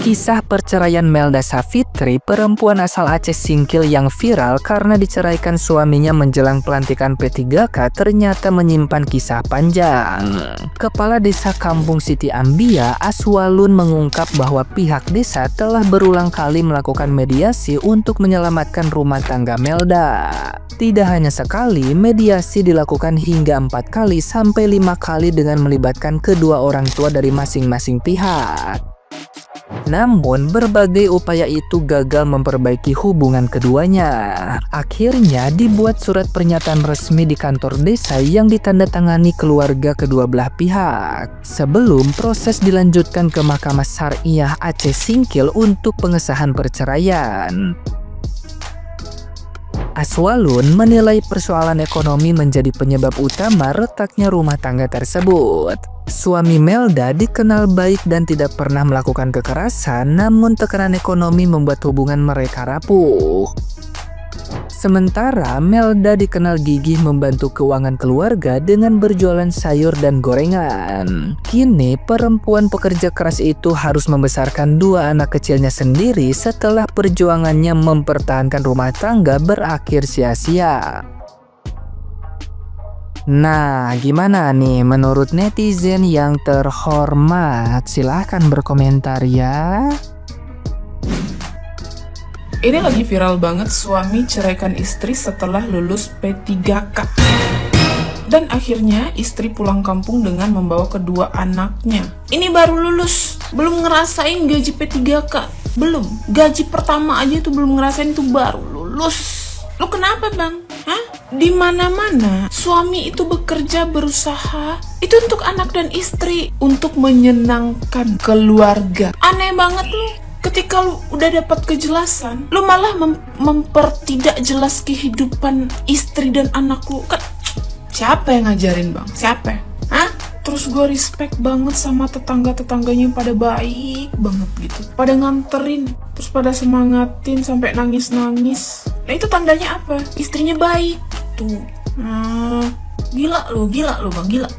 Kisah perceraian Melda Savitri, perempuan asal Aceh Singkil yang viral karena diceraikan suaminya menjelang pelantikan P3K, ternyata menyimpan kisah panjang. Kepala Desa Kampung Siti Ambia, Aswalun, mengungkap bahwa pihak desa telah berulang kali melakukan mediasi untuk menyelamatkan rumah tangga Melda. Tidak hanya sekali, mediasi dilakukan hingga 4 kali sampai 5 kali dengan melibatkan kedua orang tua dari masing-masing pihak. Namun, berbagai upaya itu gagal memperbaiki hubungan keduanya. Akhirnya, dibuat surat pernyataan resmi di kantor desa yang ditandatangani keluarga kedua belah pihak, sebelum proses dilanjutkan ke Mahkamah Syariah Aceh Singkil untuk pengesahan perceraian. Aswalun menilai persoalan ekonomi menjadi penyebab utama retaknya rumah tangga tersebut. Suami Melda dikenal baik dan tidak pernah melakukan kekerasan, namun tekanan ekonomi membuat hubungan mereka rapuh. Sementara Melda dikenal gigih membantu keuangan keluarga dengan berjualan sayur dan gorengan. Kini perempuan pekerja keras itu harus membesarkan 2 anak kecilnya sendiri setelah perjuangannya mempertahankan rumah tangga berakhir sia-sia. Nah, gimana nih menurut netizen yang terhormat? Silahkan berkomentar ya. Ini lagi viral banget, suami ceraikan istri setelah lulus P3K. Dan akhirnya istri pulang kampung dengan membawa kedua anaknya. Ini baru lulus, belum ngerasain gaji P3K. Belum, gaji pertama aja itu belum ngerasain, itu baru lulus. Lu kenapa bang? Hah? Di mana-mana suami itu bekerja, berusaha itu untuk anak dan istri, untuk menyenangkan keluarga. Aneh banget lu. Ketika lu udah dapat kejelasan, lu malah mempertidak jelas kehidupan istri dan anak lu. Kan siapa yang ngajarin bang? Siapa? Hah? Terus gue respect banget sama tetangga-tetangganya yang pada baik banget gitu. Pada nganterin, terus pada semangatin sampai nangis-nangis. Nah itu tandanya apa? Istrinya baik. Tuh. Gila lu bang, gila.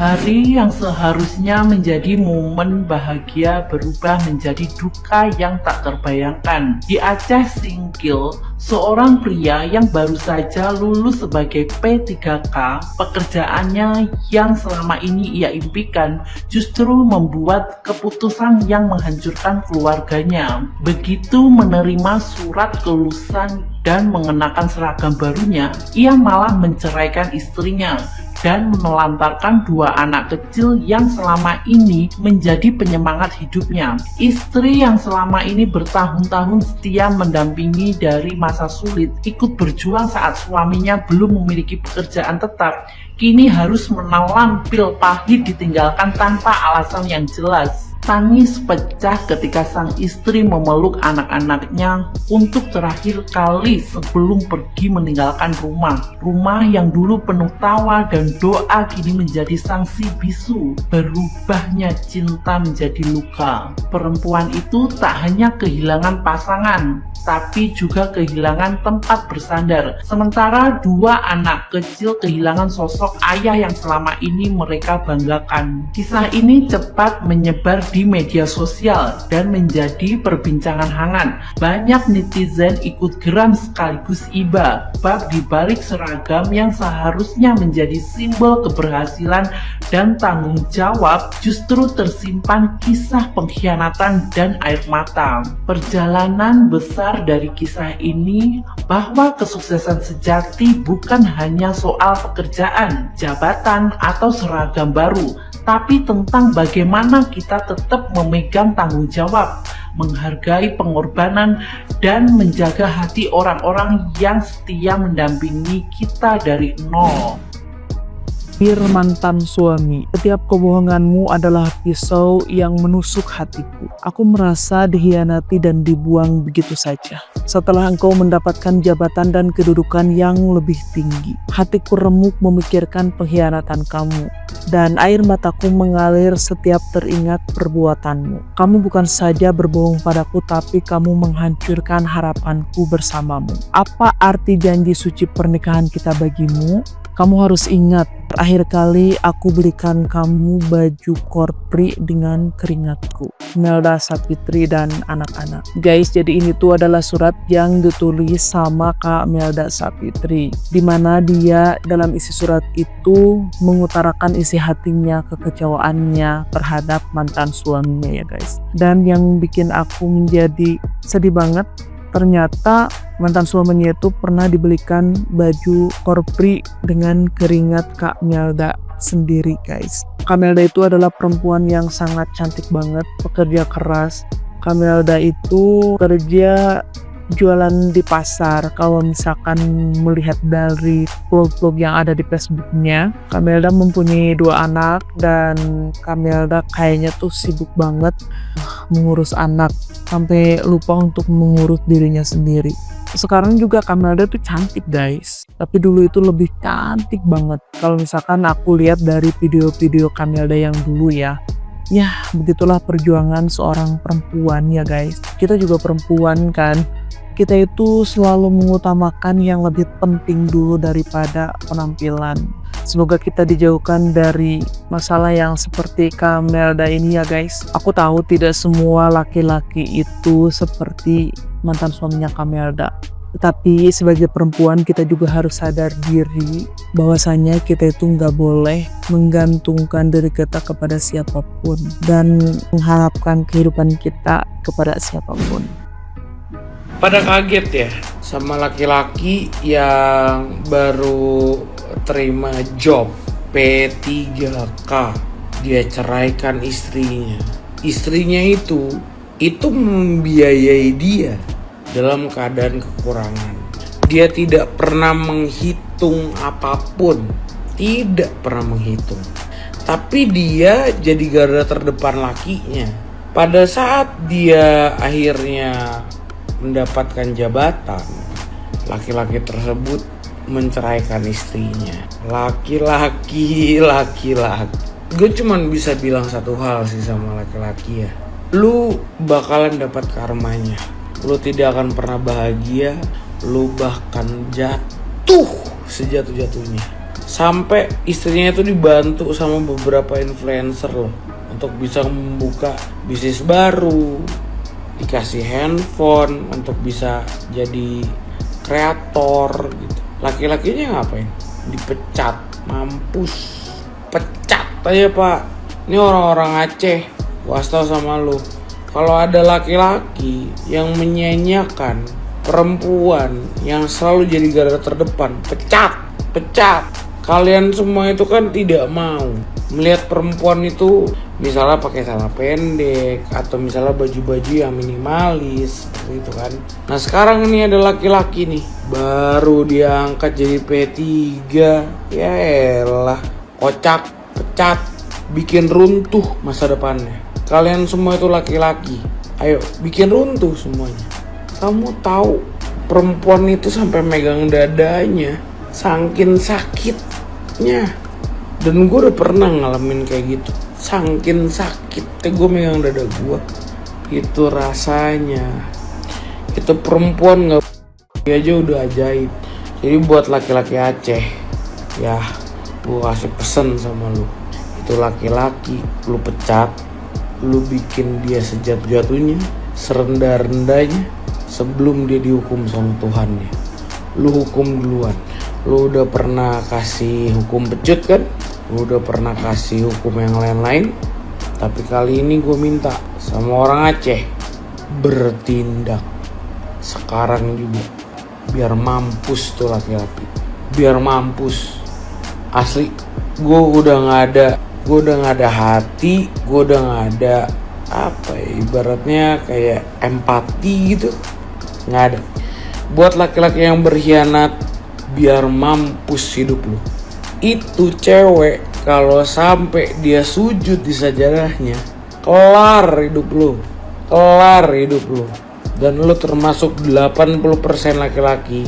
Hari yang seharusnya menjadi momen bahagia berubah menjadi duka yang tak terbayangkan. Di Aceh Singkil, seorang pria yang baru saja lulus sebagai P3K, pekerjaannya yang selama ini ia impikan justru membuat keputusan yang menghancurkan keluarganya. Begitu menerima surat kelulusan dan mengenakan seragam barunya, ia malah menceraikan istrinya dan menelantarkan 2 anak kecil yang selama ini menjadi penyemangat hidupnya. Istri yang selama ini bertahun-tahun setia mendampingi dari masa sulit, ikut berjuang saat suaminya belum memiliki pekerjaan tetap, kini harus menelan pil pahit ditinggalkan tanpa alasan yang jelas. Tangis pecah ketika sang istri memeluk anak-anaknya untuk terakhir kali sebelum pergi meninggalkan rumah. Rumah yang dulu penuh tawa dan doa kini menjadi sanksi bisu. Berubahnya cinta menjadi luka. Perempuan itu tak hanya kehilangan pasangan, tapi juga kehilangan tempat bersandar. Sementara 2 anak kecil kehilangan sosok ayah yang selama ini mereka banggakan. Kisah ini cepat menyebar di media sosial dan menjadi perbincangan hangat. Banyak netizen ikut geram sekaligus iba. Bab dibalik seragam yang seharusnya menjadi simbol keberhasilan dan tanggung jawab, justru tersimpan kisah pengkhianatan dan air mata. Perjalanan besar dari kisah ini bahwa kesuksesan sejati bukan hanya soal pekerjaan, jabatan, atau seragam baru, tapi tentang bagaimana kita tetap memegang tanggung jawab, menghargai pengorbanan, dan menjaga hati orang-orang yang setia mendampingi kita dari nol. Mantan suami, setiap kebohonganmu adalah pisau yang menusuk hatiku. Aku merasa dikhianati dan dibuang begitu saja. Setelah engkau mendapatkan jabatan dan kedudukan yang lebih tinggi, hatiku remuk memikirkan pengkhianatan kamu, dan air mataku mengalir setiap teringat perbuatanmu. Kamu bukan saja berbohong padaku, tapi kamu menghancurkan harapanku bersamamu. Apa arti janji suci pernikahan kita bagimu? Kamu harus ingat, terakhir kali aku belikan kamu baju korpri dengan keringatku. Melda Sapitri dan anak-anak. Guys, jadi ini tuh adalah surat yang ditulis sama Kak Melda Sapitri, dimana dia dalam isi surat itu mengutarakan isi hatinya, kekecewaannya terhadap mantan suaminya ya guys. Dan yang bikin aku menjadi sedih banget, ternyata mantan suaminya itu pernah dibelikan baju korpri dengan keringat Kak Melda sendiri guys. Kak Melda itu adalah perempuan yang sangat cantik banget, pekerja keras. Kak Melda itu kerja jualan di pasar. Kalau misalkan melihat dari vlog-vlog yang ada di Facebooknya, Kak Melda mempunyai 2 anak dan Kak Melda kayaknya tuh sibuk banget mengurus anak sampai lupa untuk mengurus dirinya sendiri. Sekarang juga Kak Melda tuh cantik guys, tapi dulu itu lebih cantik banget. Kalau misalkan aku lihat dari video-video Kak Melda yang dulu ya begitulah perjuangan seorang perempuan ya guys. Kita juga perempuan kan, kita itu selalu mengutamakan yang lebih penting dulu daripada penampilan. Semoga kita dijauhkan dari masalah yang seperti Kak Melda ini ya guys. Aku tahu tidak semua laki-laki itu seperti mantan suaminya Kak Melda. Tetapi sebagai perempuan kita juga harus sadar diri bahwasanya kita itu nggak boleh menggantungkan diri kita kepada siapapun dan mengharapkan kehidupan kita kepada siapapun. Pada kaget ya sama laki-laki yang baru terima job P3K. Dia ceraikan istrinya. Istrinya itu membiayai dia dalam keadaan kekurangan. Dia tidak pernah menghitung apapun. Tidak pernah menghitung. Tapi dia jadi garda terdepan lakinya. Pada saat dia akhirnya mendapatkan jabatan, laki-laki tersebut menceraikan istrinya. Laki-laki. Gue cuman bisa bilang satu hal sih sama laki-laki ya. Lu bakalan dapat karmanya. Lu tidak akan pernah bahagia. Lu bahkan jatuh sejatuh-jatuhnya. Sampai istrinya itu dibantu sama beberapa influencer loh untuk bisa membuka bisnis baru, dikasih handphone untuk bisa jadi kreator gitu. Laki-lakinya ngapain? Dipecat, mampus, pecat aja pak. Ini orang-orang Aceh, gua kasih tau sama lu. Kalau ada laki-laki yang menyanyiakan perempuan yang selalu jadi garda terdepan, pecat. Kalian semua itu kan tidak mau melihat perempuan itu misalnya pakai celana pendek atau misalnya baju-baju yang minimalis seperti itu kan. Nah sekarang ini ada laki-laki nih baru diangkat jadi P3, ya elah, kocak, pecat, bikin runtuh masa depannya. Kalian semua itu laki-laki, ayo bikin runtuh semuanya. Kamu tahu perempuan itu sampai megang dadanya saking sakitnya. Dan gue udah pernah ngalamin kayak gitu. Saking sakitnya gue megang dada gue, itu rasanya. Itu perempuan gak aja udah ajaib. Jadi buat laki-laki Aceh, ya gue kasih pesen sama lu. Itu laki-laki, lu pecat, lu bikin dia sejatuh-jatuhnya, serendah-rendahnya, sebelum dia dihukum sama Tuhannya. Lu hukum duluan. Lu udah pernah kasih hukum pecut kan? Lu udah pernah kasih hukum yang lain-lain. Tapi kali ini gue minta sama orang Aceh bertindak sekarang juga. Biar mampus tuh laki-laki. Biar mampus. Asli, gue udah gak ada hati. Gue udah gak ada apa ya, ibaratnya kayak empati gitu. Gak ada. Buat laki-laki yang berkhianat, biar mampus hidup lu. Itu cewek kalau sampai dia sujud di sajadahnya, kelar hidup lu. Dan lu termasuk 80% laki-laki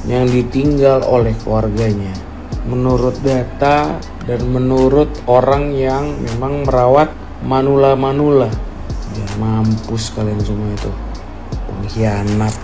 yang ditinggal oleh keluarganya. Menurut data dan menurut orang yang memang merawat manula. Biar mampus kalian semua itu. Pengkhianat.